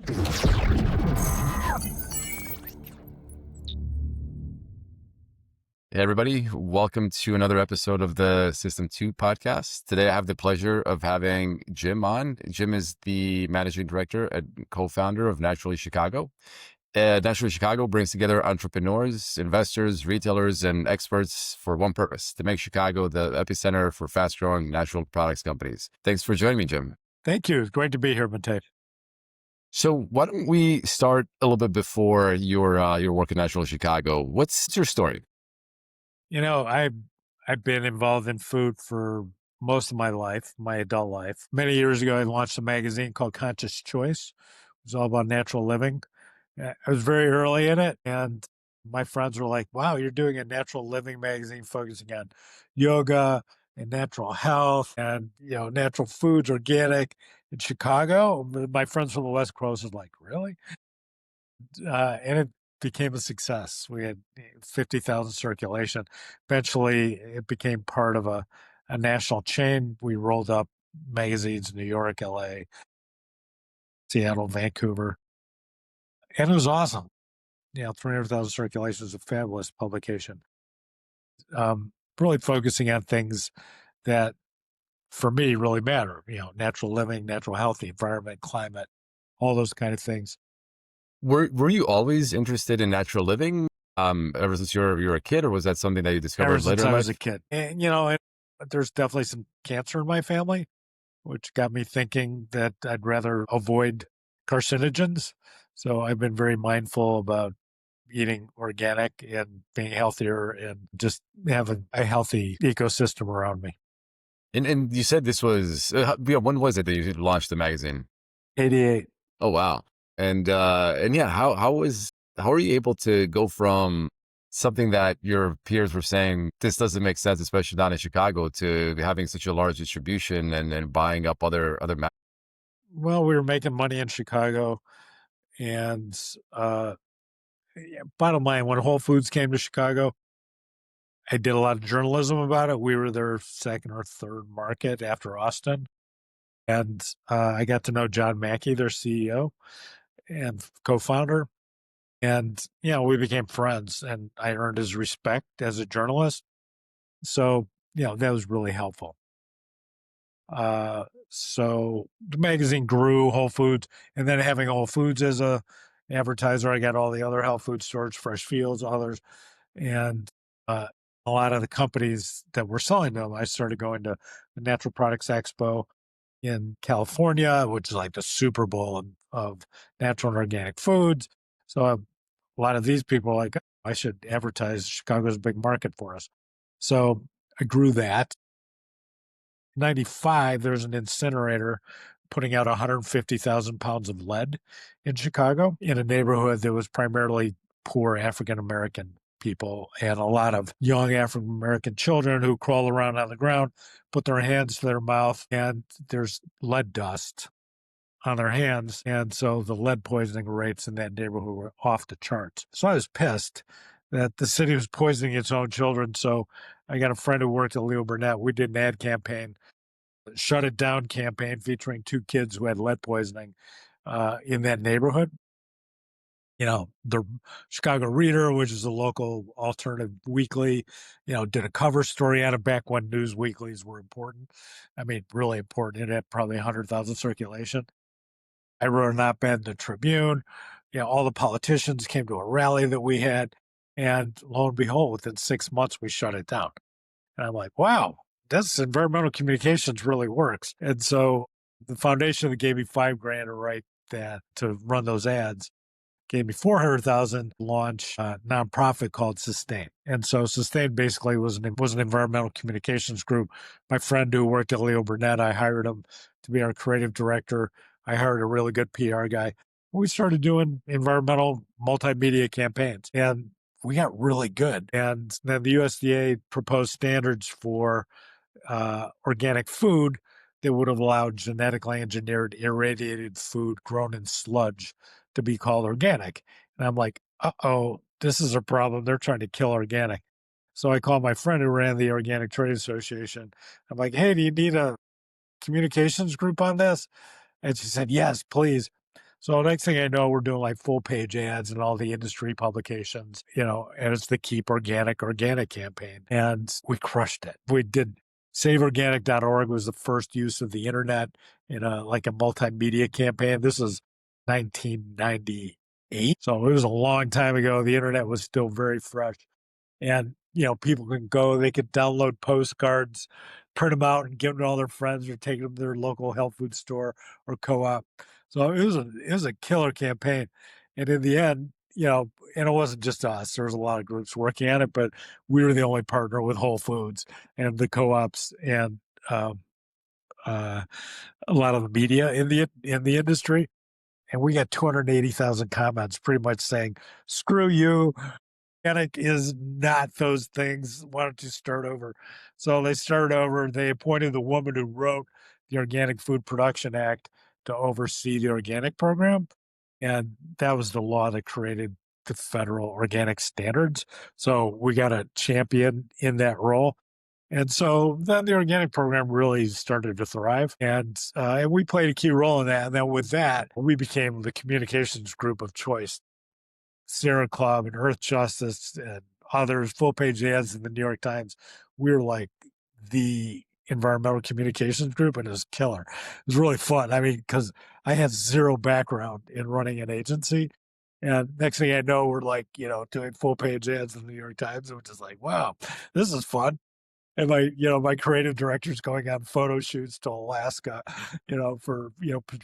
Hey everybody, welcome to another episode of the System2 Podcast. Today I have the pleasure of having Jim on. Jim is the managing director and co-founder of Naturally Chicago. Naturally Chicago brings together entrepreneurs, investors, retailers, and experts for one purpose: to make Chicago the epicenter for fast-growing natural products companies. Thanks for joining me, Jim. Thank you. It's great to be here, Matei. So why don't we start a little bit before your work at Naturally Chicago? What's your story? You know, I've been involved in food for most of my life, my adult life. Many years ago, I launched a magazine called Conscious Choice. It was all about natural living. I was very early in it, and my friends were like, "Wow, you're doing a natural living magazine focusing on yoga and natural health and natural foods, organic in Chicago." My friends from the West Coast was like, "Really?" And it became a success. We had 50,000 circulation. Eventually, it became part of a national chain. We rolled up magazines in New York, LA, Seattle, Vancouver, and it was awesome. 300,000 circulation is a fabulous publication. Really focusing on things that, for me, really matter. Natural living, natural health, the environment, climate, all those kind of things. Were you always interested in natural living ever since you were a kid, or was that something that you discovered Ever later since in I was life? a kid. And there's definitely some cancer in my family, which got me thinking that I'd rather avoid carcinogens. So I've been very mindful about eating organic and being healthier and just having a healthy ecosystem around me. And you said this was when was it that you launched the magazine? 88. Oh wow. And yeah, how are you able to go from something that your peers were saying this doesn't make sense, especially not in Chicago, to having such a large distribution and buying up other Well, we were making money in Chicago, and bottom line, when Whole Foods came to Chicago, I did a lot of journalism about it. We were their second or third market after Austin. And I got to know John Mackey, their CEO and co-founder. And, we became friends, and I earned his respect as a journalist. So, that was really helpful. So the magazine grew, Whole Foods, and then having Whole Foods as a advertiser, I got all the other health food stores, Fresh Fields, others. And a lot of the companies that were selling them, I started going to the Natural Products Expo in California, which is like the Super Bowl of natural and organic foods. So a lot of these people are like, I should advertise. Chicago's a big market for us. So I grew that. In 95, there's an incinerator putting out 150,000 pounds of lead in Chicago in a neighborhood that was primarily poor African-American people and a lot of young African-American children who crawl around on the ground, put their hands to their mouth, and there's lead dust on their hands. And so the lead poisoning rates in that neighborhood were off the charts. So I was pissed that the city was poisoning its own children. So I got a friend who worked at Leo Burnett. We did an ad campaign, Shut It Down campaign, featuring two kids who had lead poisoning in that neighborhood. The Chicago Reader, which is a local alternative weekly, did a cover story on it back when news weeklies were important. I mean, really important. It had probably 100,000 circulation. I wrote an op-ed in the Tribune. All the politicians came to a rally that we had. And lo and behold, within 6 months, we shut it down. And I'm like, wow, this environmental communications really works. And so the foundation that gave me $5,000 to write that, to run those ads, gave me 400,000 to launch a nonprofit called Sustain. And so Sustain basically was an environmental communications group. My friend who worked at Leo Burnett, I hired him to be our creative director. I hired a really good PR guy. We started doing environmental multimedia campaigns, and we got really good. And then the USDA proposed standards for organic food that would have allowed genetically engineered irradiated food grown in sludge to be called organic. And I'm like, uh-oh, this is a problem. They're trying to kill organic. So I called my friend who ran the Organic Trade Association. I'm like, hey, do you need a communications group on this? And she said, yes, please. So next thing I know, we're doing like full page ads in all the industry publications, and it's the Keep Organic campaign. And we crushed it. We did saveorganic.org was the first use of the internet in a multimedia campaign. This is 1998. So it was a long time ago. The internet was still very fresh. And, people can go, they could download postcards, print them out and give them to all their friends or take them to their local health food store or co-op. So it was a killer campaign. And in the end, and it wasn't just us, there was a lot of groups working on it, but we were the only partner with Whole Foods and the co-ops and a lot of the media in the industry. And we got 280,000 comments pretty much saying, screw you. Organic is not those things. Why don't you start over? So they started over. They appointed the woman who wrote the Organic Food Production Act to oversee the organic program. And that was the law that created the federal organic standards. So we got a champion in that role. And so then the organic program really started to thrive. And we played a key role in that. And then with that, we became the communications group of choice. Sierra Club and Earth Justice and others, full page ads in the New York Times. We were like the environmental communications group, and it was killer. It was really fun. I mean, because I had zero background in running an agency. And next thing I know, we're doing full page ads in the New York Times. It was just like, wow, this is fun. And my creative director's going on photo shoots to Alaska, for,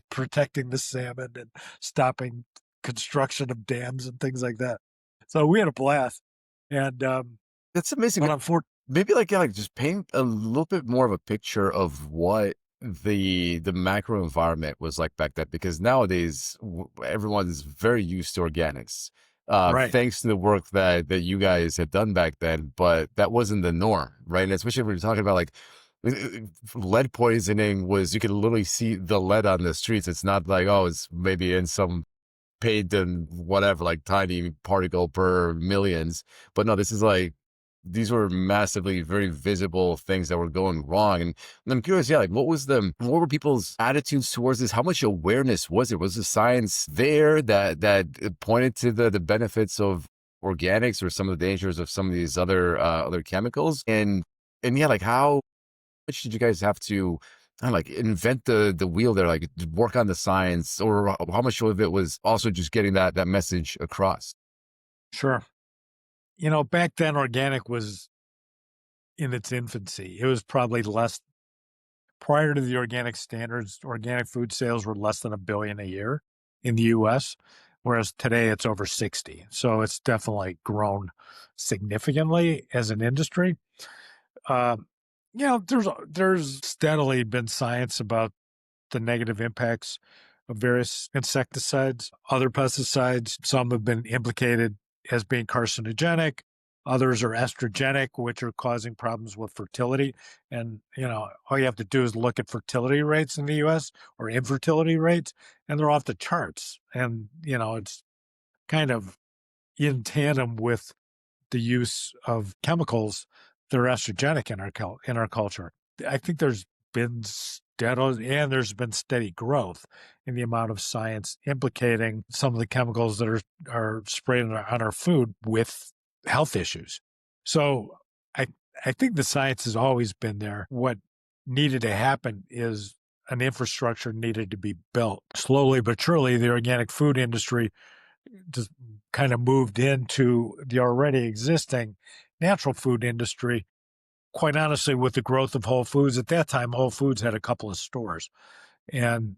protecting the salmon and stopping construction of dams and things like that. So we had a blast. And That's amazing. but unfortunately, Maybe just paint a little bit more of a picture of what the macro environment was like back then, because nowadays everyone's very used to organics, right. thanks to the work that you guys had done back then, but that wasn't the norm, right? And especially when you're talking about lead poisoning, was you could literally see the lead on the streets. It's not like, oh, it's maybe in some paid and whatever, like tiny particle per millions, but no, this is these were massively very visible things that were going wrong. And I'm curious, what were people's attitudes towards this? How much awareness was there? Was the science there that pointed to the benefits of organics or some of the dangers of some of these other chemicals? And how much did you guys have to invent the wheel there, work on the science, or how much of it was also just getting that message across? Sure. Back then, organic was in its infancy. It was probably less prior to the organic standards. Organic food sales were less than $1 billion a year in the U.S., whereas today it's over 60. So it's definitely grown significantly as an industry. There's steadily been science about the negative impacts of various insecticides, other pesticides. Some have been implicated as being carcinogenic. Others are estrogenic, which are causing problems with fertility. And, all you have to do is look at fertility rates in the U.S. or infertility rates, and they're off the charts. And, it's kind of in tandem with the use of chemicals that are estrogenic in our culture. I think there's been steady growth in the amount of science implicating some of the chemicals that are sprayed on our food with health issues. So I think the science has always been there. What needed to happen is an infrastructure needed to be built. Slowly but surely, the organic food industry just kind of moved into the already existing natural food industry. Quite honestly, with the growth of Whole Foods, at that time, Whole Foods had a couple of stores and,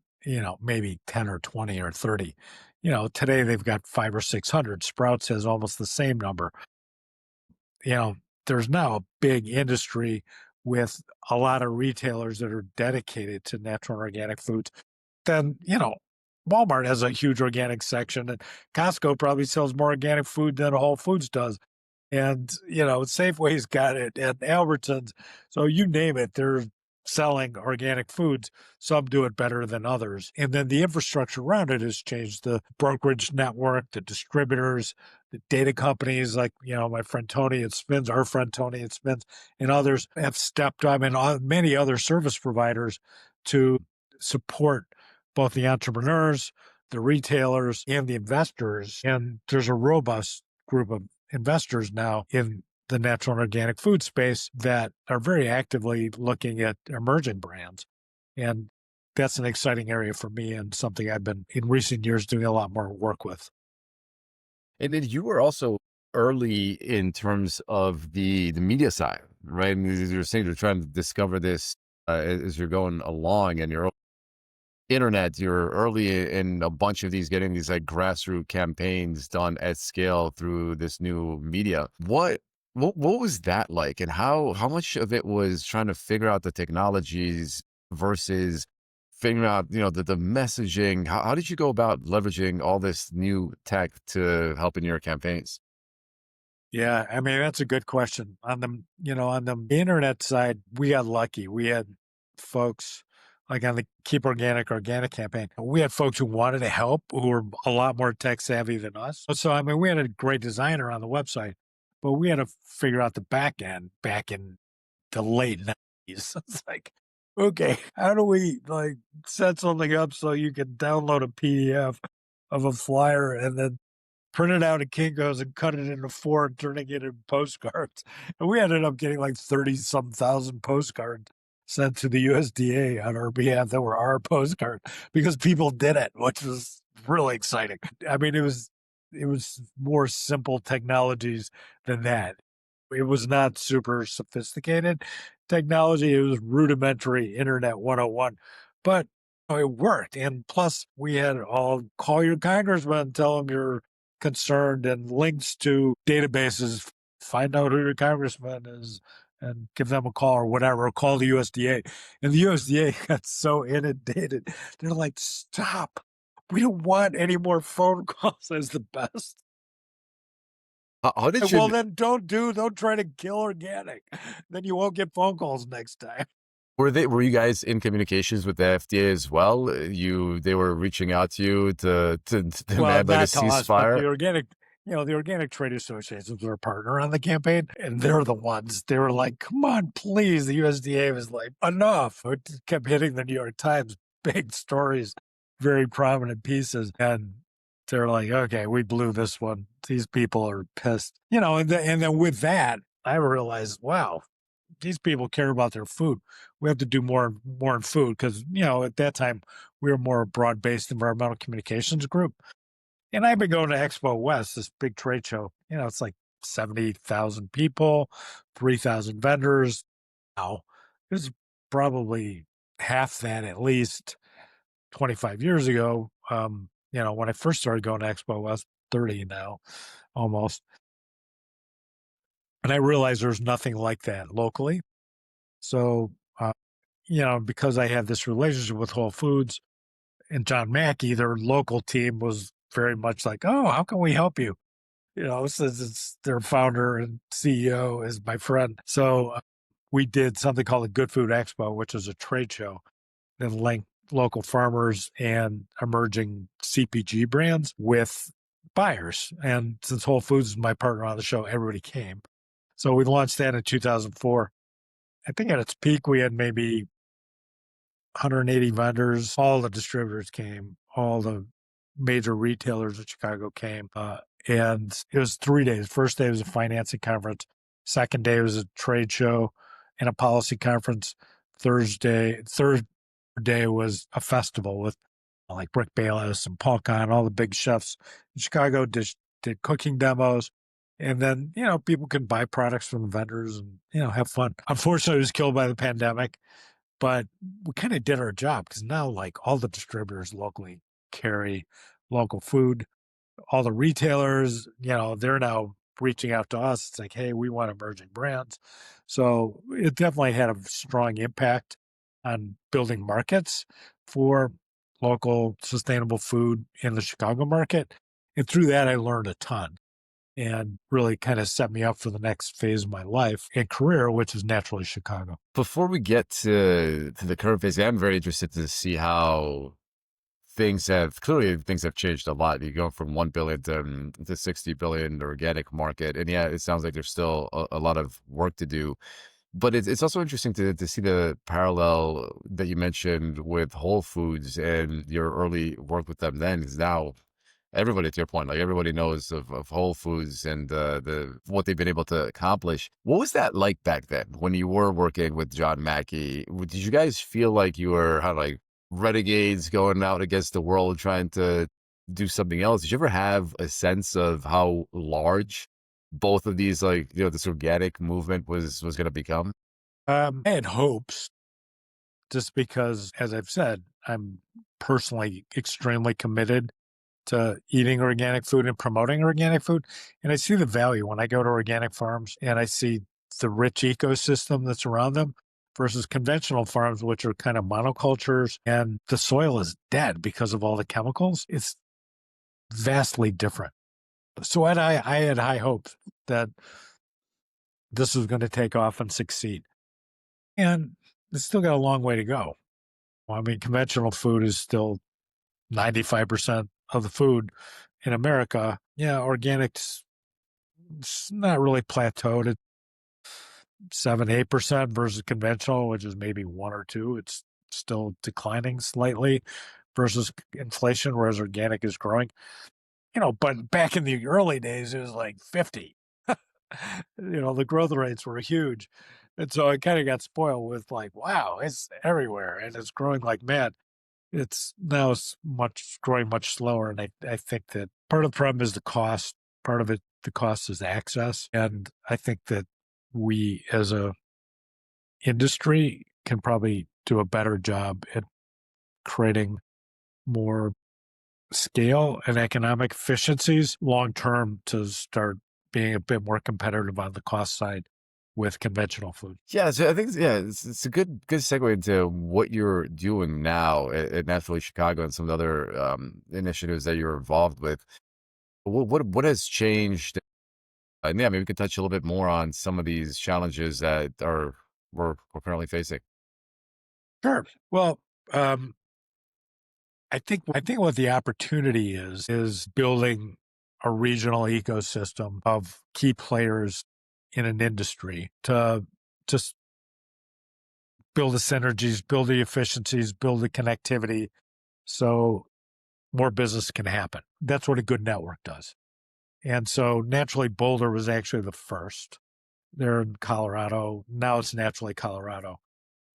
maybe 10 or 20 or 30. Today they've got 500 or 600. Sprouts has almost the same number. There's now a big industry with a lot of retailers that are dedicated to natural and organic foods. Then, Walmart has a huge organic section, and Costco probably sells more organic food than Whole Foods does. And, Safeway's got it, and Albertsons. So you name it, they're selling organic foods. Some do it better than others. And then the infrastructure around it has changed. The brokerage network, the distributors, the data companies like, my friend Tony at Spins, our friend Tony at Spins, and others have stepped up, and many other service providers to support both the entrepreneurs, the retailers and the investors. And there's a robust group of investors now in the natural and organic food space that are very actively looking at emerging brands. And that's an exciting area for me and something I've been in recent years doing a lot more work with. And then you were also early in terms of the media side, right? And as you're saying, you're trying to discover this as you're going along, and you're internet, you're early in a bunch of these, getting these like grassroots campaigns done at scale through this new media. What was that like, and how much of it was trying to figure out the technologies versus figuring out, the messaging? How did you go about leveraging all this new tech to help in your campaigns? Yeah, I mean, that's a good question. On the internet side, we got lucky. We had folks like on the Keep Organic campaign. We had folks who wanted to help who were a lot more tech savvy than us. So, I mean, we had a great designer on the website, but we had to figure out the back end back in the late 90s. It's like, okay, how do we like set something up so you can download a PDF of a flyer and then print it out at Kinko's and cut it into four and turning it into postcards. And we ended up getting like 30 some thousand postcards sent to the USDA on our behalf that were our postcard because people did it, which was really exciting. I mean, it was more simple technologies than that. It was not super sophisticated technology. It was rudimentary Internet 101, but it worked. And plus, we had all call your congressman, tell them you're concerned, and links to databases, find out who your congressman is and give them a call or whatever, or call the USDA. And the USDA got so inundated. They're like, stop. We don't want any more phone calls as the best. How did Well, you then don't try to kill organic. Then you won't get phone calls next time. were you guys in communications with the FDA as well? They were reaching out to you to Well, demand like a not to us, but ceasefire? the organic trade associations were a partner on the campaign, and they're the ones. They were like, come on, please. The USDA was like, enough. It kept hitting the New York Times, big stories, very prominent pieces. And they're like, okay, we blew this one. These people are pissed. And then with that, I realized, wow, these people care about their food. We have to do more in food because, at that time, we were more a broad-based environmental communications group. And I've been going to Expo West, this big trade show. It's like 70,000 people, 3,000 vendors. Now, it was probably half that at least 25 years ago. When I first started going to Expo West, 30 now, almost. And I realized there's nothing like that locally. So, because I had this relationship with Whole Foods and John Mackey, their local team was very much like, oh, how can we help you? Since it's their founder and CEO is my friend. So we did something called the Good Food Expo, which is a trade show that linked local farmers and emerging CPG brands with buyers. And since Whole Foods is my partner on the show, everybody came. So we launched that in 2004. I think at its peak, we had maybe 180 vendors. All the distributors came, all the major retailers in Chicago came. And it was 3 days. First day was a financing conference. Second day was a trade show and a policy conference. Third day was a festival with like Rick Bayless and Paul Kahn, all the big chefs in Chicago did cooking demos. And then, people can buy products from the vendors and, have fun. Unfortunately, it was killed by the pandemic, but we kind of did our job because now like all the distributors locally carry local food. All the retailers, they're now reaching out to us. It's like, hey, we want emerging brands. So it definitely had a strong impact on building markets for local sustainable food in the Chicago market. And through that, I learned a ton and really kind of set me up for the next phase of my life and career, which is naturally Chicago. Before we get to the current phase, I'm very interested to see how things have changed a lot. You go from 1 billion to 60 billion organic market. And yeah, it sounds like there's still a lot of work to do. But it's also interesting to see the parallel that you mentioned with Whole Foods and your early work with them then is now everybody, to your point, like everybody knows of Whole Foods and the what they've been able to accomplish. What was that like back then when you were working with John Mackey? Did you guys feel like you were how like renegades going out against the world trying to do something else? Did you ever have a sense of how large both of these, like, this organic movement was going to become? I had hopes just because, as I've said, I'm personally extremely committed to eating organic food and promoting organic food. And I see the value when I go to organic farms and I see the rich ecosystem that's around them versus conventional farms, which are kind of monocultures and the soil is dead because of all the chemicals. It's vastly different. So I had high hopes that this was going to take off and succeed. And it's still got a long way to go. Well, I mean, conventional food is still 95% of the food in America. Yeah, organics, it's not really plateaued at 7, 8% versus conventional, which is maybe 1 or 2. It's still declining slightly versus inflation, whereas organic is growing. But back in the early days, it was like 50. The growth rates were huge. And so I kind of got spoiled with like, wow, it's everywhere and it's growing like mad. It's growing much slower. And I think that part of the problem is the cost. Part of it, the cost is access. And I think that we as a industry can probably do a better job at creating more scale and economic efficiencies long term to start being a bit more competitive on the cost side with conventional food. Yeah, so I think it's a good segue into what you're doing now at Naturally Chicago and some of the other initiatives that you're involved with. What has changed? And yeah, maybe we could touch a little bit more on some of these challenges that we're currently facing. Sure. Well, um, I think what the opportunity is building a regional ecosystem of key players in an industry to just build the synergies, build the efficiencies, build the connectivity so more business can happen. That's what a good network does. And so Naturally Boulder was actually the first. They're in Colorado. Now it's Naturally Colorado.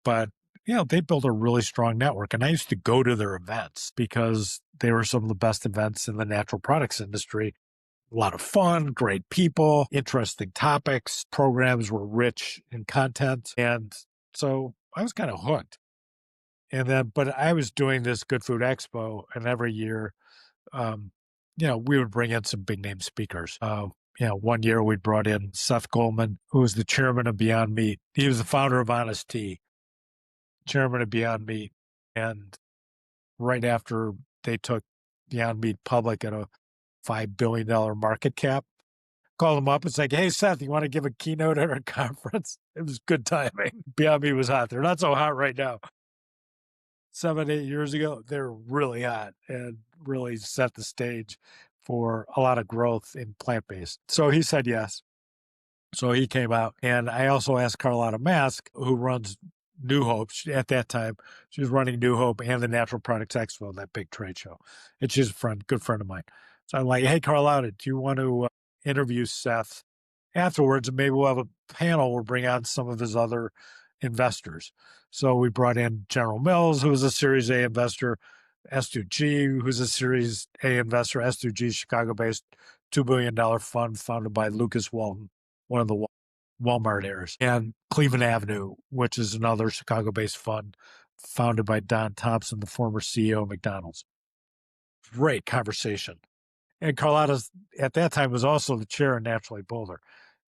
But, they built a really strong network. And I used to go to their events because they were some of the best events in the natural products industry. A lot of fun, great people, interesting topics. Programs were rich in content. And so I was kind of hooked. But I was doing this Good Food Expo, and every year, um, we would bring in some big name speakers. One year we brought in Seth Goldman, who was the chairman of Beyond Meat. He was the founder of Honest Tea, chairman of Beyond Meat. And right after they took Beyond Meat public at a $5 billion market cap, called him up. It's like, hey, Seth, you want to give a keynote at our conference? It was good timing. Beyond Meat was hot. They're not so hot right now. 7, 8 years ago, they're really hot and really set the stage for a lot of growth in plant-based. So he said yes. So he came out. And I also asked Carlotta Mask, who runs New Hope. At that time, she was running New Hope and the Natural Products Expo, that big trade show. And she's a good friend of mine. So I'm like, hey, Carlotta, do you want to interview Seth afterwards? And maybe we'll have a panel. We'll bring on some of his other investors. So we brought in General Mills, who was a Series A investor, S2G, who's a Series A investor. S2G, Chicago-based $2 billion fund founded by Lucas Walton, one of the Walmart heirs, and Cleveland Avenue, which is another Chicago-based fund founded by Don Thompson, the former CEO of McDonald's. Great conversation. And Carlotta, at that time, was also the chair of Naturally Boulder.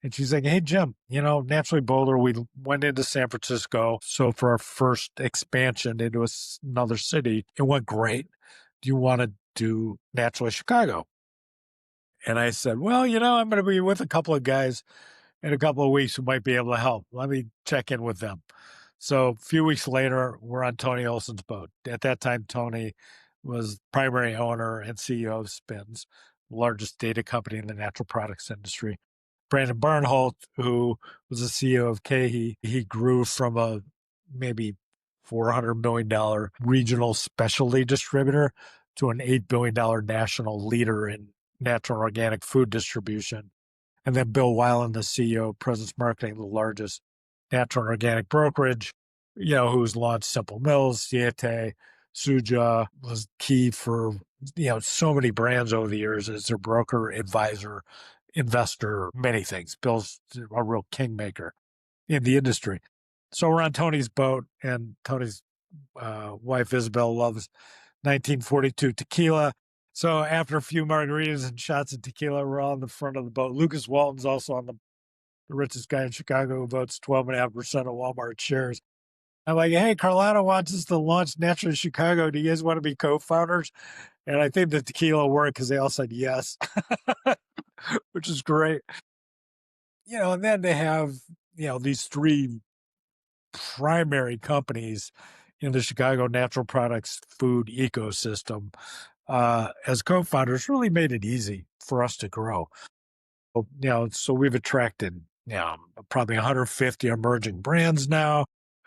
And she's like, hey, Jim, Naturally Boulder, we went into San Francisco. So for our first expansion into another city, it went great. Do you want to do Naturally Chicago? And I said, well, I'm going to be with a couple of guys in a couple of weeks who might be able to help. Let me check in with them. So a few weeks later, we're on Tony Olson's boat. At that time, Tony was primary owner and CEO of Spins, the largest data company in the natural products industry. Brandon Barnholt, who was the CEO of KeHE, he grew from a maybe $400 million regional specialty distributor to an $8 billion national leader in natural and organic food distribution. And then Bill Weiland, the CEO of Presence Marketing, the largest natural and organic brokerage, who's launched Simple Mills, Siete, Suja, was key for, so many brands over the years as their broker, advisor, investor, many things. Bill's a real kingmaker in the industry. So we're on Tony's boat, and Tony's wife, Isabel, loves 1942 tequila. So after a few margaritas and shots of tequila, we're on the front of the boat. Lucas Walton's also on the richest guy in Chicago, who votes 12.5% of Walmart shares. I'm like, hey, Carlotta wants us to launch Naturally Chicago. Do you guys want to be co-founders? And I think the tequila worked because they all said yes, which is great. And then they have, these three primary companies in the Chicago natural products food ecosystem. As co-founders, really made it easy for us to grow. So we've attracted, probably 150 emerging brands now.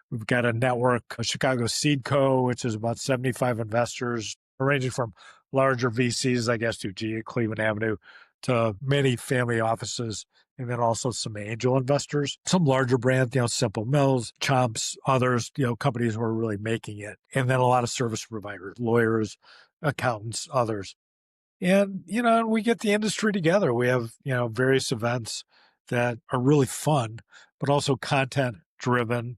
We've got a network, a Chicago Seed Co., which is about 75 investors, ranging from larger VCs, I guess, to G at Cleveland Avenue, to many family offices, and then also some angel investors, some larger brands, Simple Mills, Chomps, others, companies who are really making it, and then a lot of service providers, lawyers, accountants, others. And, we get the industry together. We have, various events that are really fun, but also content driven.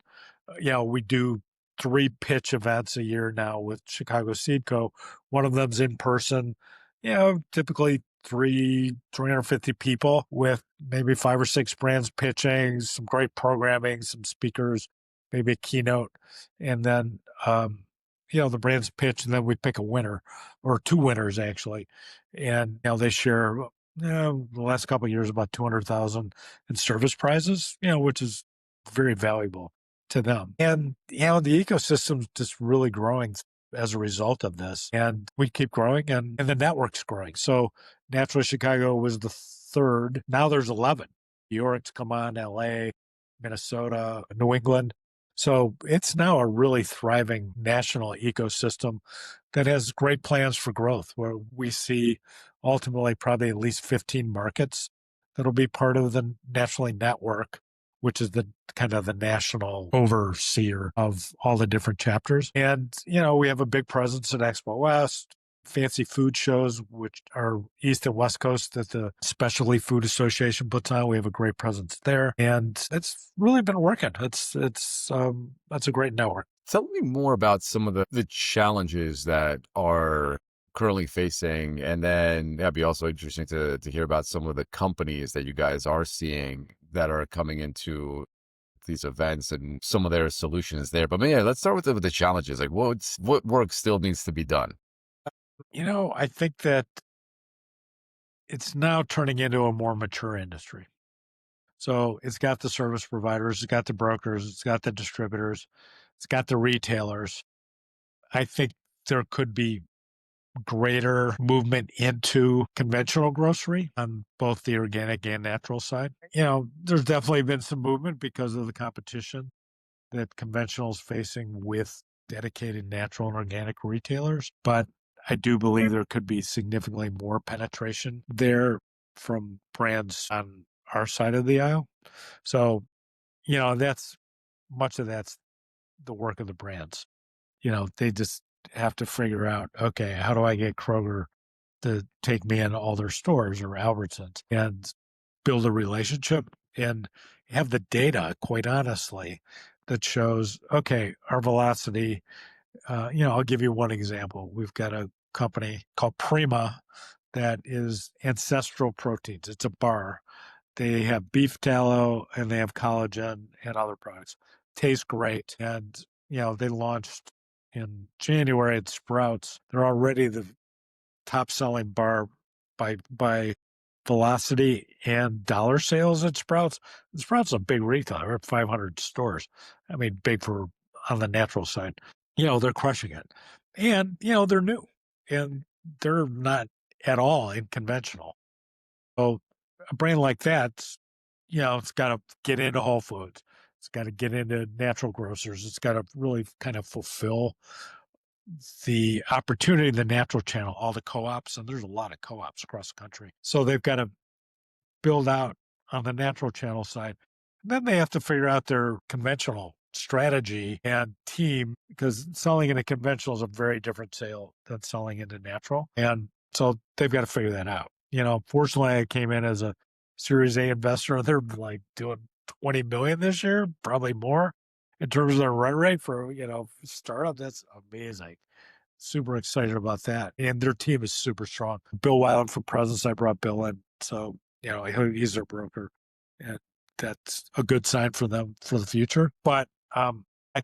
We do 3 pitch events a year now with Chicago Seed Co. One of them's in person, typically 350 people with maybe 5 or 6 brands pitching, some great programming, some speakers, maybe a keynote. And then, the brands pitch, and then we pick a winner or 2 winners actually. And, they share, the last couple of years, about 200,000 in service prizes, which is very valuable to them. And, the ecosystem's just really growing as a result of this. And we keep growing, and the network's growing. So Naturally Chicago was the 3rd. Now there's 11. New York's come on, LA, Minnesota, New England. So it's now a really thriving national ecosystem that has great plans for growth, where we see ultimately probably at least 15 markets that'll be part of the Naturally Network, which is the kind of the national overseer of all the different chapters. And, we have a big presence at Expo West, fancy food shows, which are East and West Coast that the Specialty Food Association puts on. We have a great presence there, and it's really been working. It's that's a great network. Tell me more about some of the challenges that are currently facing, and then that'd be also interesting to hear about some of the companies that you guys are seeing that are coming into these events and some of their solutions there. But yeah, let's start with the challenges. Like what work still needs to be done? I think that it's now turning into a more mature industry. So it's got the service providers, it's got the brokers, it's got the distributors, it's got the retailers. I think there could be greater movement into conventional grocery on both the organic and natural side. There's definitely been some movement because of the competition that conventional is facing with dedicated natural and organic retailers. But I do believe there could be significantly more penetration there from brands on our side of the aisle. So, that's much of that's the work of the brands. They just have to figure out, okay, how do I get Kroger to take me in all their stores or Albertsons, and build a relationship and have the data, quite honestly, that shows, okay, our velocity. I'll give you one example. We've got a company called Prima that is ancestral proteins. It's a bar. They have beef tallow and they have collagen and other products. Tastes great. And, they launched in January at Sprouts. They're already the top selling bar by velocity and dollar sales at Sprouts. And Sprouts is a big retailer. We're at 500 stores. I mean, big on the natural side. They're crushing it. And, they're new and they're not at all in conventional. So a brand like that it's got to get into Whole Foods. It's got to get into natural grocers. It's got to really kind of fulfill the opportunity, the natural channel, all the co-ops, and there's a lot of co-ops across the country. So they've got to build out on the natural channel side. And then they have to figure out their conventional strategy and team, because selling into conventional is a very different sale than selling into natural. And so they've got to figure that out. Fortunately, I came in as a Series A investor. They're like doing 20 million this year, probably more in terms of their run rate for, startup. That's amazing. Super excited about that. And their team is super strong. Bill Weiland for president. I brought Bill in. So, he's their broker. And that's a good sign for them for the future. But I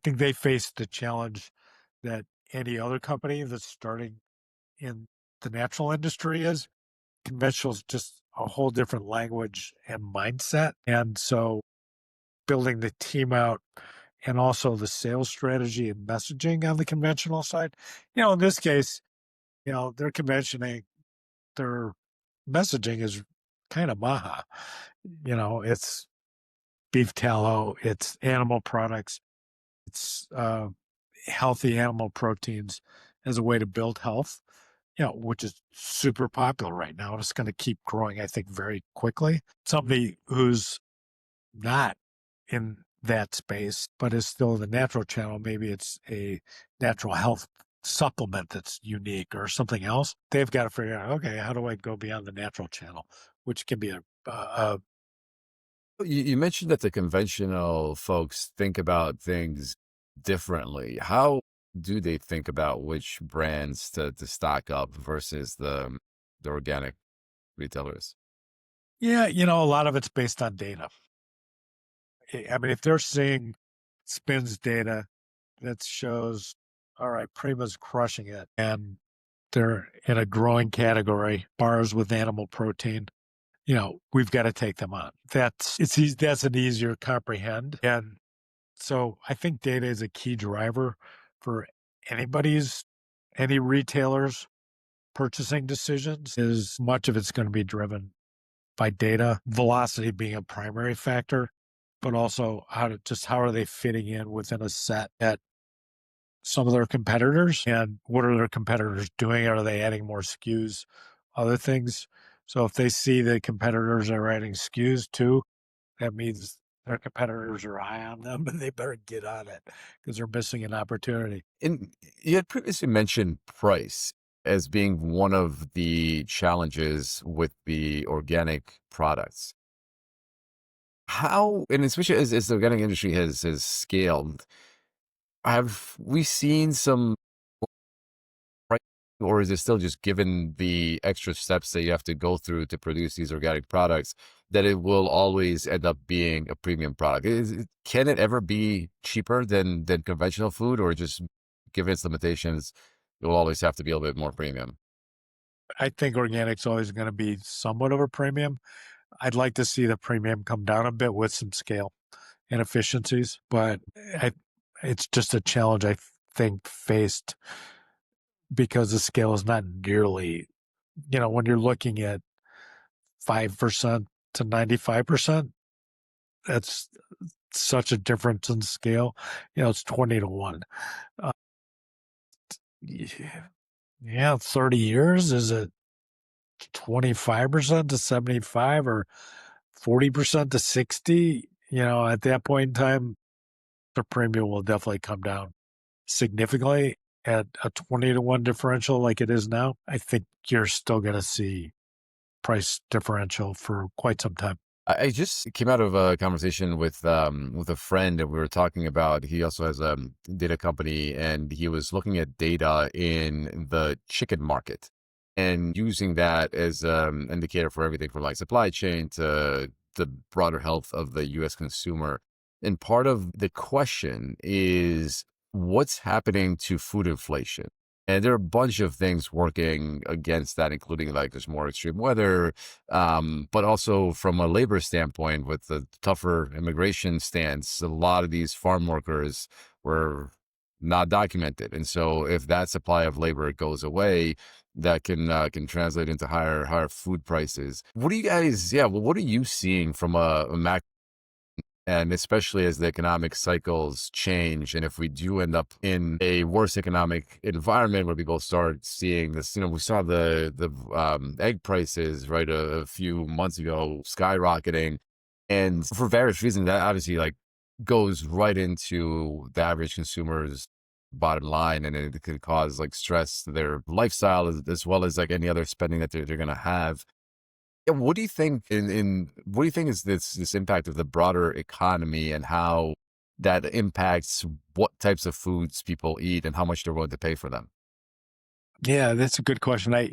think they face the challenge that any other company that's starting in the natural industry is. Conventional is just a whole different language and mindset. And so building the team out and also the sales strategy and messaging on the conventional side, in this case, their conventioning, their messaging is kind of maha. It's beef tallow, it's animal products, it's healthy animal proteins as a way to build health, which is super popular right now. And it's going to keep growing, I think, very quickly. Somebody who's not in that space, but is still in the natural channel, maybe it's a natural health supplement that's unique or something else. They've got to figure out, okay, how do I go beyond the natural channel, which can be a You mentioned that the conventional folks think about things differently. How do they think about which brands to stock up versus the organic retailers? yeah, a lot of it's based on data. I mean, if they're seeing spins data that shows, all right, Prima's crushing it and they're in a growing category, bars with animal protein, we've got to take them on. That's an easier comprehend. And so I think data is a key driver for any retailer's purchasing decisions. Is much of it's going to be driven by data, velocity being a primary factor, but also how are they fitting in within a set at some of their competitors, and what are their competitors doing? Are they adding more SKUs, other things? So if they see the competitors are adding SKUs too, that means their competitors are high on them and they better get on it because they're missing an opportunity. And you had previously mentioned price as being one of the challenges with the organic products. How, and especially as the organic industry has scaled, have we seen some price, or is it still just given the extra steps that you have to go through to produce these organic products that it will always end up being a premium product? Can it ever be cheaper than conventional food, or just given its limitations, it will always have to be a little bit more premium? I think organic's always going to be somewhat of a premium. I'd like to see the premium come down a bit with some scale and efficiencies, but it's just a challenge I think faced because the scale is not nearly, when you're looking at 5% to 95%, that's such a difference in scale. It's 20 to 1. Uh, yeah, 30 years, is it 25% to 75 or 40% to 60? At that point in time, the premium will definitely come down significantly. At a 20 to 1 differential like it is now, I think you're still going to see price differential for quite some time. I just came out of a conversation with a friend, and we were talking about, he also has a data company, and he was looking at data in the chicken market and using that as an indicator for everything from like supply chain to the broader health of the US consumer. And part of the question is what's happening to food inflation? And there are a bunch of things working against that, including like there's more extreme weather, but also from a labor standpoint, with the tougher immigration stance, a lot of these farm workers were not documented. And so if that supply of labor goes away, that can translate into higher food prices. What do you guys? Yeah, well, what are you seeing from a macro, and especially as the economic cycles change, and if we do end up in a worse economic environment where people start seeing this, we saw the egg prices right a few months ago skyrocketing, and for various reasons that obviously like goes right into the average consumer's bottom line, and it could cause like stress to their lifestyle as well as like any other spending that they're going to have. Yeah, what do you think what do you think is this impact of the broader economy, and how that impacts what types of foods people eat and how much they're willing to pay for them? Yeah, that's a good question. I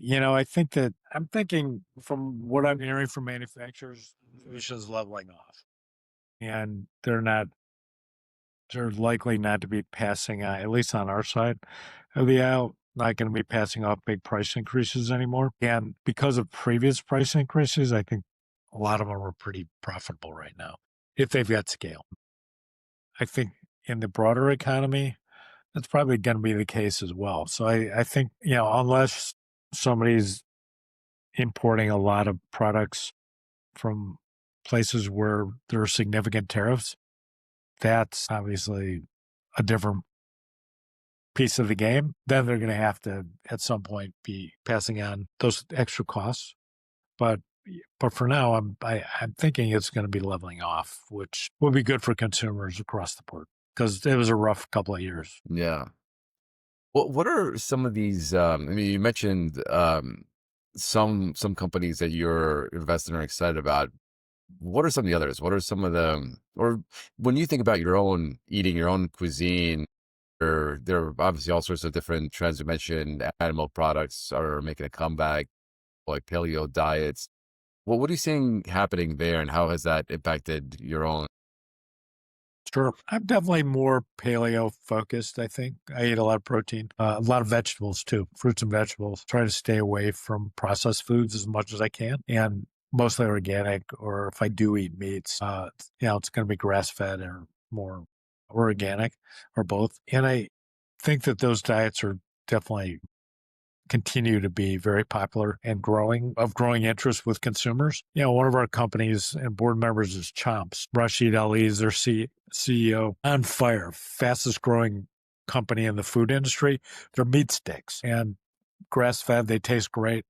think that I'm thinking from what I'm hearing from manufacturers, inflation is leveling off, and they're likely not to be passing, at least on our side of the aisle, not going to be passing off big price increases anymore. And because of previous price increases, I think a lot of them are pretty profitable right now if they've got scale. I think in the broader economy, that's probably going to be the case as well. So I think, unless somebody's importing a lot of products from places where there are significant tariffs, that's obviously a different piece of the game. Then they're going to have to, at some point, be passing on those extra costs. But for now, I'm thinking it's going to be leveling off, which will be good for consumers across the board because it was a rough couple of years. Yeah. What are some of these? I mean, you mentioned some companies that you're invested in or excited about. What are some of the others? What are some of the, or when you think about your own eating, your own cuisine, there are obviously all sorts of different trends. You mentioned animal products are making a comeback, like paleo diets. Well, what are you seeing happening there, and how has that impacted your own? Sure. I'm definitely more paleo focused, I think. I eat a lot of protein, a lot of vegetables too, fruits and vegetables. Try to stay away from processed foods as much as I can, and mostly organic. Or if I do eat meats, it's going to be grass fed or more or organic or both. And I think that those diets are definitely continue to be very popular and growing interest with consumers. One of our companies and board members is Chomps. Rashid Ali is their CEO. On fire, fastest growing company in the food industry. They're meat sticks and grass fed. They taste great.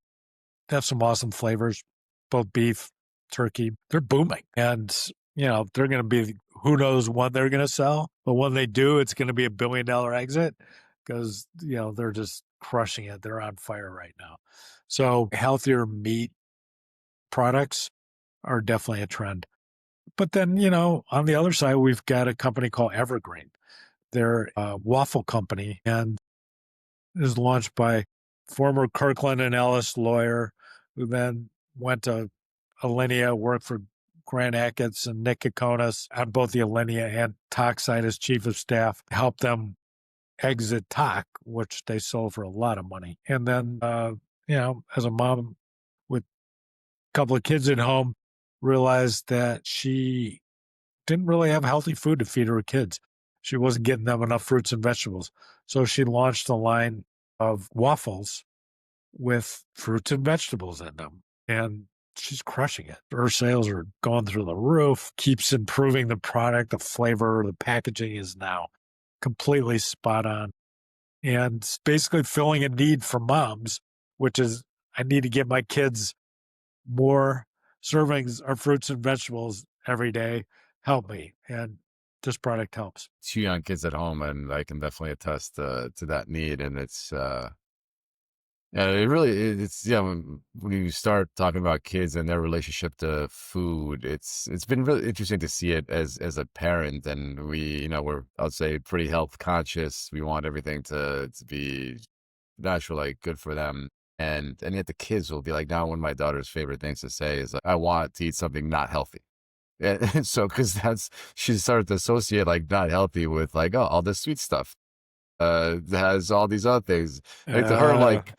They have some awesome flavors, both beef, turkey. They're booming. And, they're going to be, who knows when they're going to sell, but when they do, it's going to be $1 billion exit because, they're just crushing it. They're on fire right now. So healthier meat products are definitely a trend. But then, on the other side, we've got a company called Evergreen. They're a waffle company and is launched by former Kirkland and Ellis lawyer who then went to Alinea, worked for Grant Achatz and Nick Kokonas on both the Alinea and Talk side as chief of staff, helped them exit Talk, which they sold for a lot of money. And then, as a mom with a couple of kids at home, realized that she didn't really have healthy food to feed her kids. She wasn't getting them enough fruits and vegetables. So she launched a line of waffles with fruits and vegetables in them. And she's crushing it. Her sales are going through the roof, keeps improving the product, the flavor, the packaging is now completely spot on. And basically filling a need for moms, which is I need to give my kids more servings of fruits and vegetables every day. Help me. And this product helps. 2 young kids at home, and I can definitely attest to that need. And it's yeah, it's yeah. When you start talking about kids and their relationship to food, it's been really interesting to see it as a parent. And we're, I'd say, pretty health conscious. We want everything to be natural, like good for them. And yet the kids will be like, now one of my daughter's favorite things to say is like, I want to eat something not healthy. And so, because she started to associate like not healthy with like, oh, all this sweet stuff that has all these other things. And to her, Uh, like,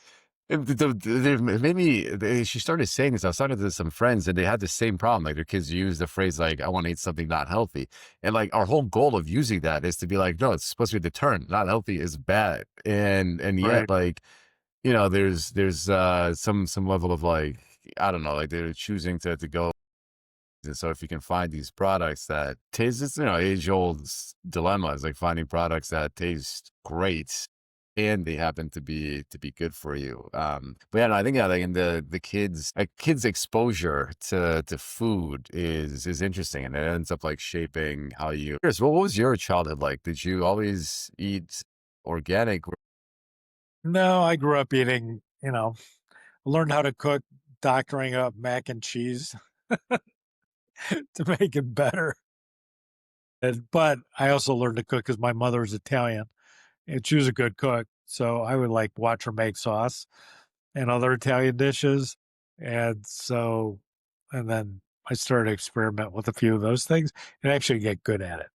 she started saying this. I was talking to some friends, and they had the same problem. Like their kids use the phrase like, I want to eat something not healthy. And like our whole goal of using that is to be like, no, it's supposed to be a deterrent. Not healthy is bad. And yet right. like there's some level of like, I don't know, like they're choosing to go. And so if you can find these products that taste, it's, age old dilemma is like finding products that taste great and they happen to be good for you. But yeah, no, I think like in the kids exposure to food is interesting, and it ends up like shaping how you. Curious, what was your childhood like? Did you always eat organic? No, I grew up eating, learned how to cook, doctoring up mac and cheese to make it better. But I also learned to cook because my mother's Italian and she was a good cook. So I would like watch her make sauce and other Italian dishes. And so, and then I started to experiment with a few of those things and actually get good at it.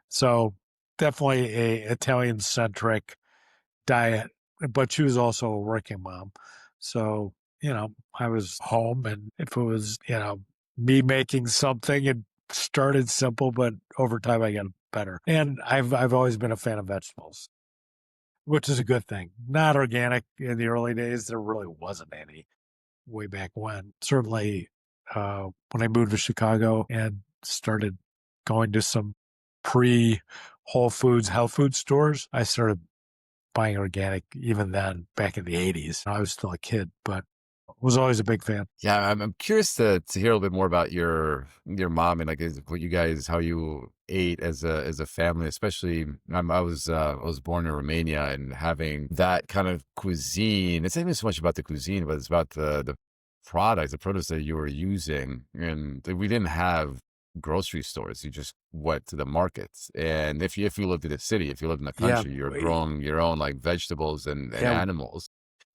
So definitely a Italian centric diet, but she was also a working mom. So, I was home and if it was, me making something, it started simple, but over time I got better. And I've always been a fan of vegetables, which is a good thing. Not organic in the early days. There really wasn't any way back when. Certainly, when I moved to Chicago and started going to some pre Whole Foods health food stores, I started buying organic even then back in the 80s. I was still a kid, but was always a big fan. Yeah, I'm curious to hear a little bit more about your mom and like what you guys how you ate as a family, especially I was born in Romania and having that kind of cuisine. It's not even so much about the cuisine, but it's about the product, the produce that you were using. And we didn't have grocery stores. You just went to the markets. And if you lived in the city, if you lived in the Yeah. country, you're growing your own like vegetables and Yeah. animals.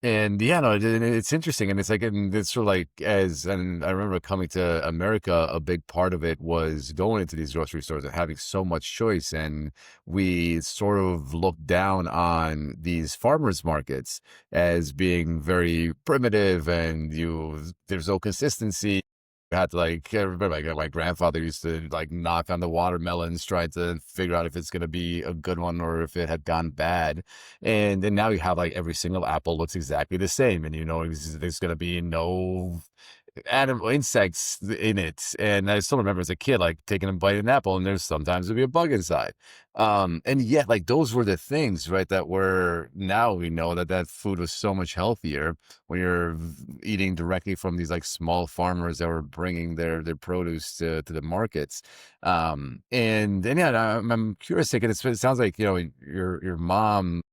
And yeah, no, it's interesting, and it's like, and it's sort of like and I remember coming to America, a big part of it was going into these grocery stores and having so much choice, and we sort of looked down on these farmers markets as being very primitive, and there's no consistency. I had to like, I remember my grandfather used to like knock on the watermelons, trying to figure out if it's going to be a good one or if it had gone bad. And then now you have like every single apple looks exactly the same, and there's going to be no animal insects in it. And I still remember as a kid, like taking a bite of an apple, and there's sometimes there'll be a bug inside. And yet, like those were the things, right? That were now we know that food was so much healthier when you're eating directly from these like small farmers that were bringing their produce to the markets. And yeah, I'm curious, like, it sounds like your mom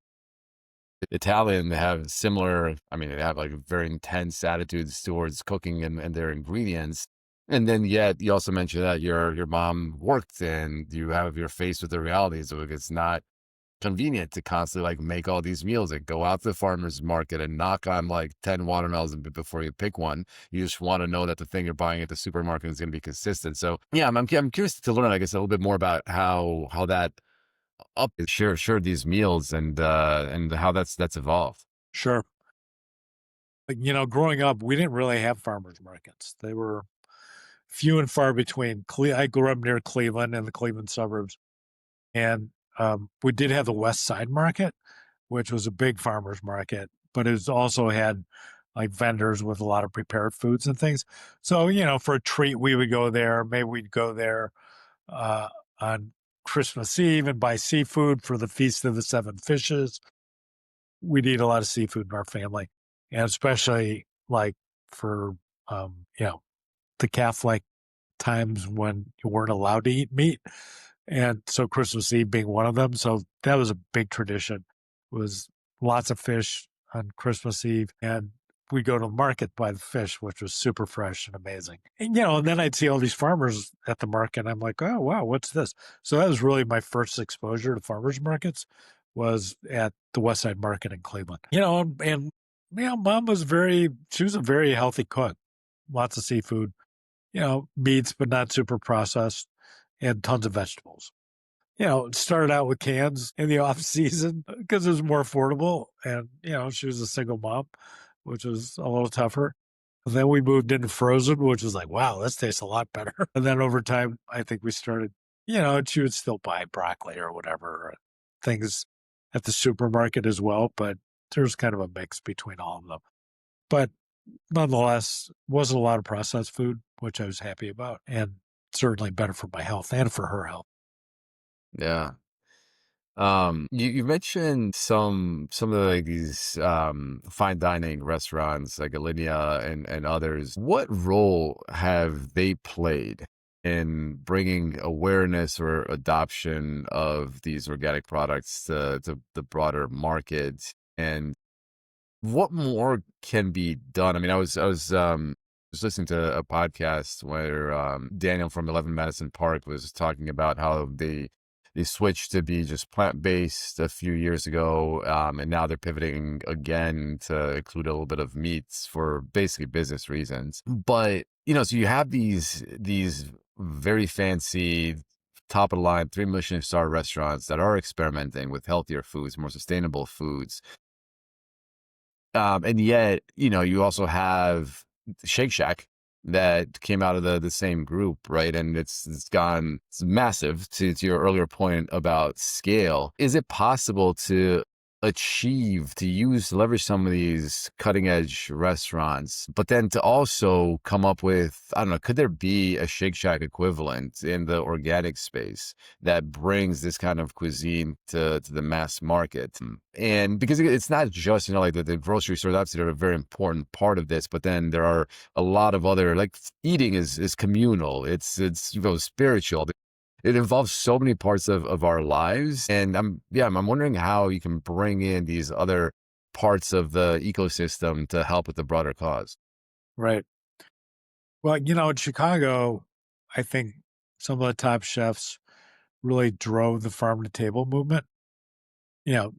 Italian have similar, I mean, they have like very intense attitudes towards cooking and their ingredients. And then yet you also mentioned that your mom worked and you have you're faced with the realities of it's not convenient to constantly like make all these meals and go out to the farmer's market and knock on like 10 watermelons before you pick one. You just want to know that the thing you're buying at the supermarket is going to be consistent. So yeah, I'm curious to learn, I guess, a little bit more about how that up sure these meals and how that's evolved. Sure. Like, growing up, we didn't really have farmers markets. They were few and far between. I grew up near Cleveland in the Cleveland suburbs, and we did have the West Side Market, which was a big farmers market, but it also had like vendors with a lot of prepared foods and things. So, for a treat, we would go there. Maybe we'd go there uh, on Christmas Eve and buy seafood for the Feast of the Seven Fishes. We'd eat a lot of seafood in our family, and especially like for, the Catholic times when you weren't allowed to eat meat. And so Christmas Eve being one of them. So that was a big tradition, was lots of fish on Christmas Eve. And we go to the market buy the fish, which was super fresh and amazing. And then I'd see all these farmers at the market. And I'm like, oh, wow, what's this? So that was really my first exposure to farmers markets was at the West Side Market in Cleveland. Mom she was a very healthy cook, lots of seafood, meats, but not super processed, and tons of vegetables. It started out with cans in the off season because it was more affordable. And, she was a single mom, which was a little tougher. And then we moved into frozen, which was like, wow, this tastes a lot better. And then over time, I think we started, she would still buy broccoli or whatever, things at the supermarket as well. But there's kind of a mix between all of them. But nonetheless, wasn't a lot of processed food, which I was happy about, and certainly better for my health and for her health. Yeah. You mentioned some of like these fine dining restaurants like Alinea and others. What role have they played in bringing awareness or adoption of these organic products to the broader market? And what more can be done? I mean, I was listening to a podcast where Daniel from 11 Madison Park was talking about how they switched to be just plant-based a few years ago, and now they're pivoting again to include a little bit of meats for basically business reasons. But so you have these very fancy, top of the line, 3 Michelin star restaurants that are experimenting with healthier foods, more sustainable foods. And yet, you also have Shake Shack that came out of the same group, right? And it's massive to your earlier point about scale. Is it possible to leverage some of these cutting edge restaurants, but then to also come up with, I don't know, could there be a Shake Shack equivalent in the organic space that brings this kind of cuisine to the mass market? And because it's not just, like the grocery stores, obviously they're a very important part of this, but then there are a lot of other, like eating is communal. It's spiritual. It involves so many parts of our lives. And I'm wondering how you can bring in these other parts of the ecosystem to help with the broader cause. Right. Well, in Chicago, I think some of the top chefs really drove the farm to table movement. You know,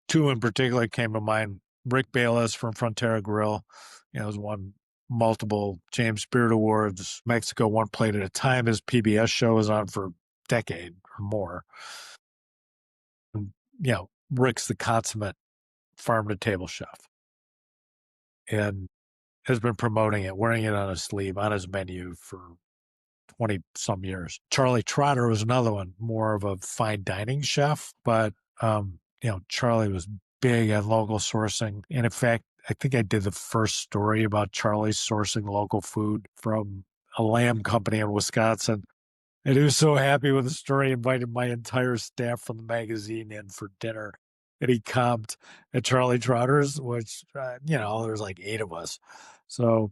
two in particular came to mind. Rick Bayless from Frontera Grill, has won multiple James Spirit Awards. Mexico One Plate at a Time, his PBS show is on for a decade or more. And, Rick's the consummate farm to table chef and has been promoting it, wearing it on his sleeve, on his menu for 20 some years. Charlie Trotter was another one, more of a fine dining chef, but Charlie was big on local sourcing. And in fact, I think I did the first story about Charlie sourcing local food from a lamb company in Wisconsin. And he was so happy with the story, invited my entire staff from the magazine in for dinner. And he comped at Charlie Trotter's, which, there's like 8 of us. So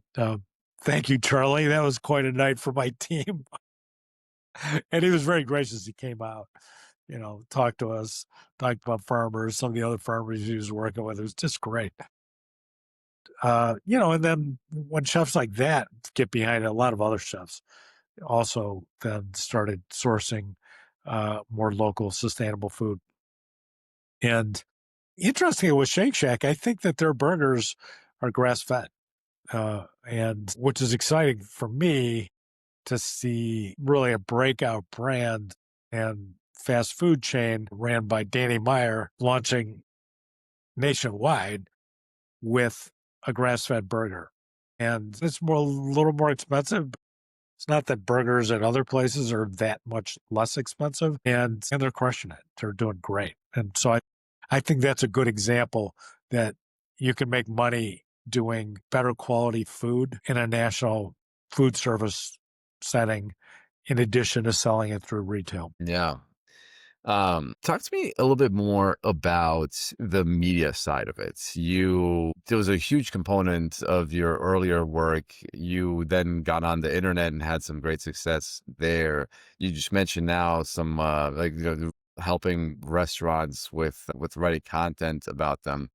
thank you, Charlie. That was quite a night for my team. And he was very gracious. He came out, talked to us, talked about farmers, some of the other farmers he was working with. It was just great. And then when chefs like that get behind it, a lot of other chefs also then started sourcing more local, sustainable food. And interestingly, with Shake Shack, I think that their burgers are grass-fed, and which is exciting for me to see really a breakout brand and fast food chain ran by Danny Meyer launching nationwide with a grass-fed burger. And it's a little more expensive. It's not that burgers at other places are that much less expensive, and they're crushing it. They're doing great. And so I think that's a good example that you can make money doing better quality food in a national food service setting in addition to selling it through retail. Yeah. Talk to me a little bit more about the media side of it. There was a huge component of your earlier work. You then got on the internet and had some great success there. You just mentioned now some, helping restaurants with writing content about them.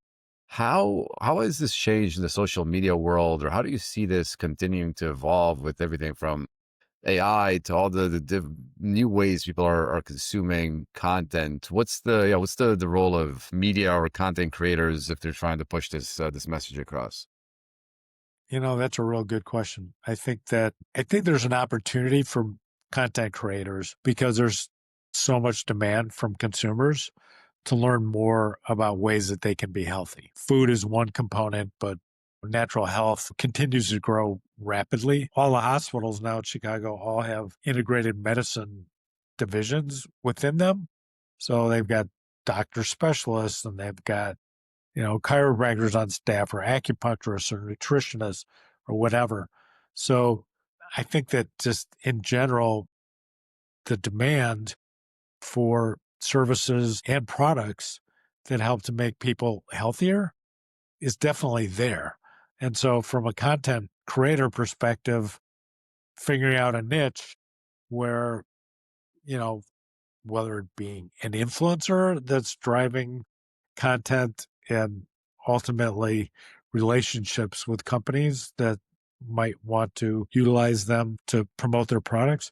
How has this changed in the social media world, or how do you see this continuing to evolve with everything from AI to all the new ways people are consuming content? What's the role of media or content creators if they're trying to push this message across? That's a real good question. I think there's an opportunity for content creators because there's so much demand from consumers to learn more about ways that they can be healthy. Food is one component, but natural health continues to grow rapidly. All the hospitals now in Chicago all have integrated medicine divisions within them. So they've got doctor specialists and they've got, chiropractors on staff or acupuncturists or nutritionists or whatever. So I think that just in general, the demand for services and products that help to make people healthier is definitely there. And so from a content creator perspective, figuring out a niche where, you know, whether it being an influencer that's driving content and ultimately relationships with companies that might want to utilize them to promote their products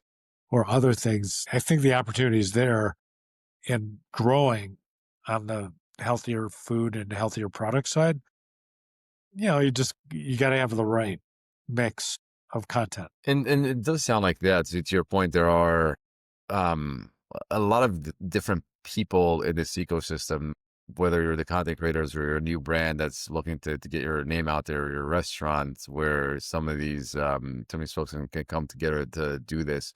or other things. I think the opportunity is there in growing on the healthier food and healthier product side. You got to have the right mix of content. And it does sound like that. To your point, there are um, a lot of different people in this ecosystem, whether you're the content creators or you're a new brand that's looking to get your name out there, or your restaurant, where some of these folks can come together to do this.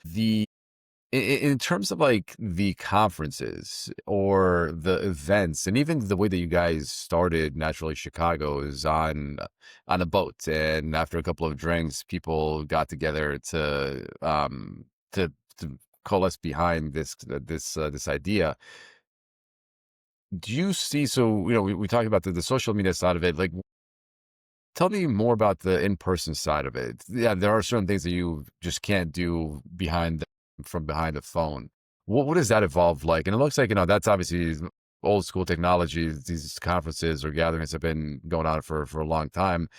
In terms of like the conferences or the events, and even the way that you guys started Naturally Chicago is on a boat, and after a couple of drinks, people got together to coalesce behind this idea. Do you see? So we talked about the social media side of it. Like, tell me more about the in-person side of it. Yeah, there are certain things that you just can't do from behind the phone. What does that evolve like? And it looks like, that's obviously old school technology. These conferences or gatherings have been going on for a long time.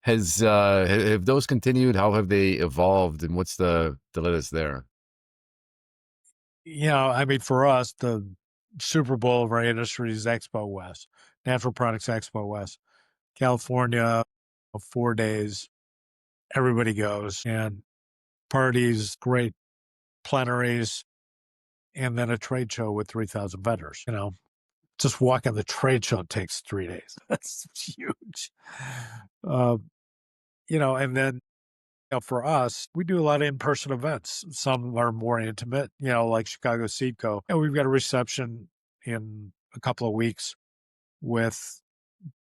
Have those continued? How have they evolved? And what's the latest there? I mean, for us, the Super Bowl of our industry is Expo West, Natural Products Expo West, California, 4 days. Everybody goes and parties, great plenaries, and then a trade show with 3,000 vendors. Just walking the trade show takes 3 days. That's huge. And then for us, we do a lot of in-person events. Some are more intimate, like Chicago Seedco. And we've got a reception in a couple of weeks with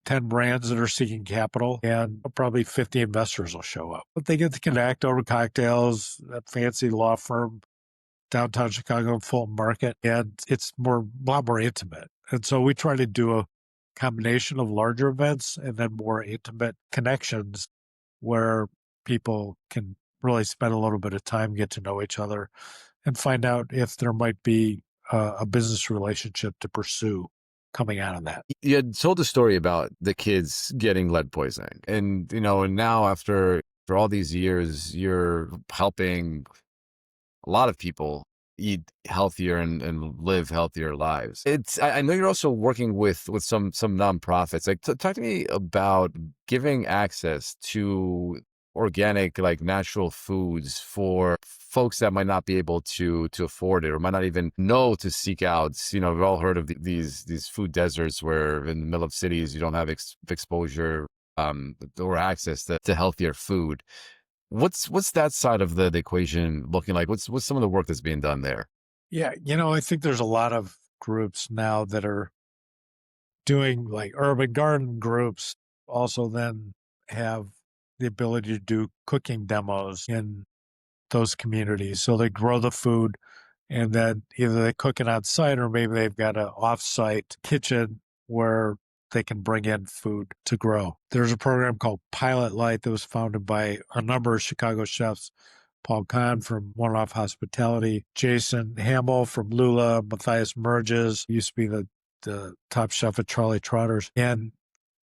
10 brands that are seeking capital, and probably 50 investors will show up. But they get to connect over cocktails at fancy law firm, downtown Chicago, Fulton Market, and it's a lot more intimate. And so we try to do a combination of larger events and then more intimate connections where people can really spend a little bit of time, get to know each other, and find out if there might be a business relationship to pursue coming out of that. You had told a story about the kids getting lead poisoning, and and now after all these years, you're helping a lot of people eat healthier and live healthier lives. I know you're also working with some nonprofits. Like, talk to me about giving access to organic, like natural foods for folks that might not be able to afford it, or might not even know to seek out. We've all heard of these food deserts where in the middle of cities you don't have exposure or access to healthier food. What's that side of the equation looking like? What's some of the work that's being done there? Yeah, I think there's a lot of groups now that are doing like urban garden groups, also then have the ability to do cooking demos in those communities. So they grow the food and then either they cook it on site or maybe they've got an off-site kitchen where they can bring in food to grow. There's a program called Pilot Light that was founded by a number of Chicago chefs. Paul Kahn from One Off Hospitality, Jason Hamill from Lula, Matthias Merges, used to be the top chef at Charlie Trotter's. And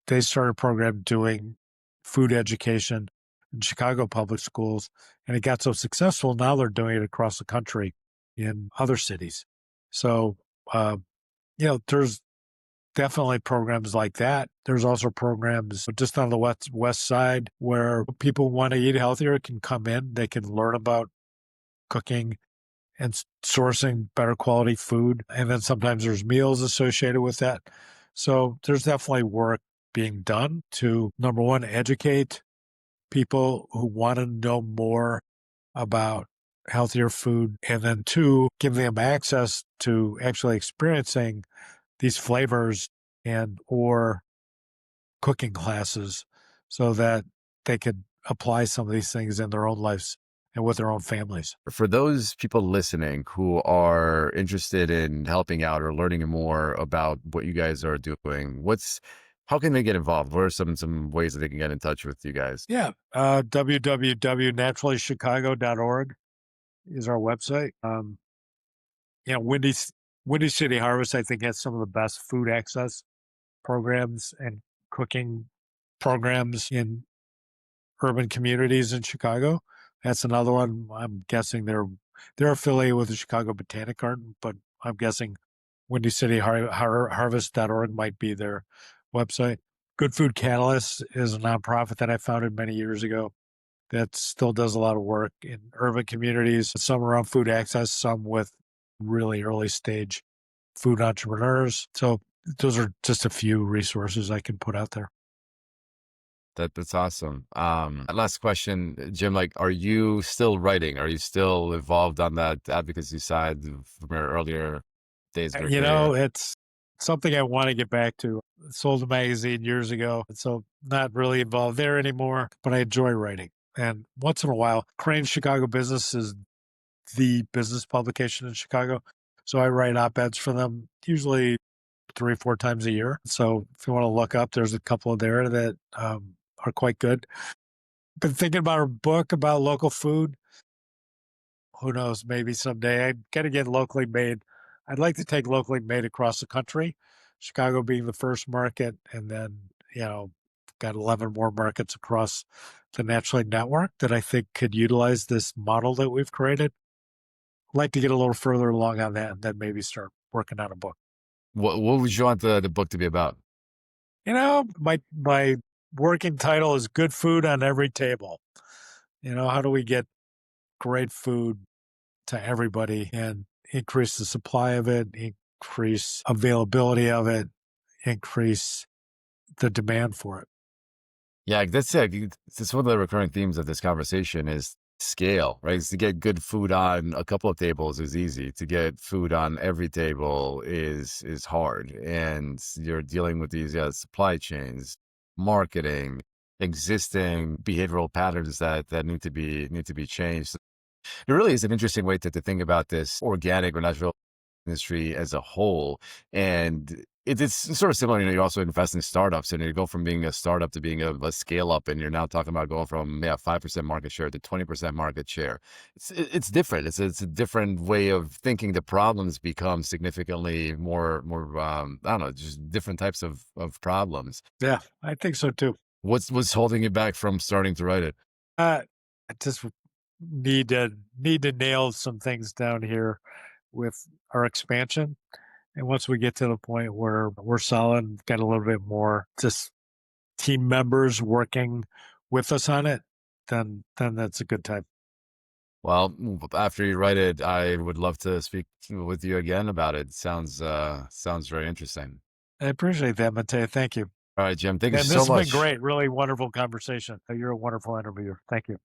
they started a program doing food education in Chicago public schools. And it got so successful, now they're doing it across the country in other cities. So, there's definitely programs like that. There's also programs just on the west side where people want to eat healthier can come in. They can learn about cooking and sourcing better quality food. And then sometimes there's meals associated with that. So there's definitely work being done to, number one, educate people who want to know more about healthier food. And then two, give them access to actually experiencing these flavors and or cooking classes so that they could apply some of these things in their own lives and with their own families. For those people listening who are interested in helping out or learning more about what you guys are doing, how can they get involved? What are some ways that they can get in touch with you guys? Yeah. www.naturallychicago.org is our website. Windy City Harvest, I think, has some of the best food access programs and cooking programs in urban communities in Chicago. That's another one. I'm guessing they're affiliated with the Chicago Botanic Garden, but I'm guessing Windy City Harvest.org might be their website. Good Food Catalyst is a nonprofit that I founded many years ago that still does a lot of work in urban communities, some around food access, some with really early stage food entrepreneurs. So those are just a few resources I can put out there. That's awesome. Last question, Jim, like, are you still writing? Are you still involved on that advocacy side from your earlier days of your career? It's something I want to get back to. Sold a magazine years ago, so not really involved there anymore, but I enjoy writing. And once in a while, Crane's Chicago Business is the business publication in Chicago. So I write op-eds for them, usually 3 or 4 times a year. So if you want to look up, there's a couple there that are quite good. Been thinking about a book about local food. Who knows? Maybe someday. I got to get locally made. I'd like to take locally made across the country. Chicago being the first market, and then got 11 more markets across the Naturally network that I think could utilize this model that we've created. I'd like to get a little further along on that, and then maybe start working on a book. What would you want the book to be about? My working title is "Good Food on Every Table." How do we get great food to everybody and increase the supply of it, increase availability of it, increase the demand for it? Yeah, that's it. It's one of the recurring themes of this conversation is scale, right? To get good food on a couple of tables is easy. To get food on every table is hard, and you're dealing with these supply chains, marketing, existing behavioral patterns that need to be changed. It really is an interesting way to think about this organic or natural industry as a whole. And it's sort of similar, you also invest in startups and you go from being a startup to being a scale up. And you're now talking about going from 5% market share to 20% market share. It's different. It's a different way of thinking. The problems become significantly more, I don't know, just different types of problems. Yeah, I think so too. What's holding you back from starting to write it? I just need to nail some things down here with our expansion. And once we get to the point where we're solid, got a little bit more just team members working with us on it, then that's a good time. Well, after you write it, I would love to speak with you again about it. Sounds very interesting. I appreciate that, Matei. Thank you. All right, Jim. Thank you And so this has been much. great. Really wonderful conversation. You're a wonderful interviewer. Thank you.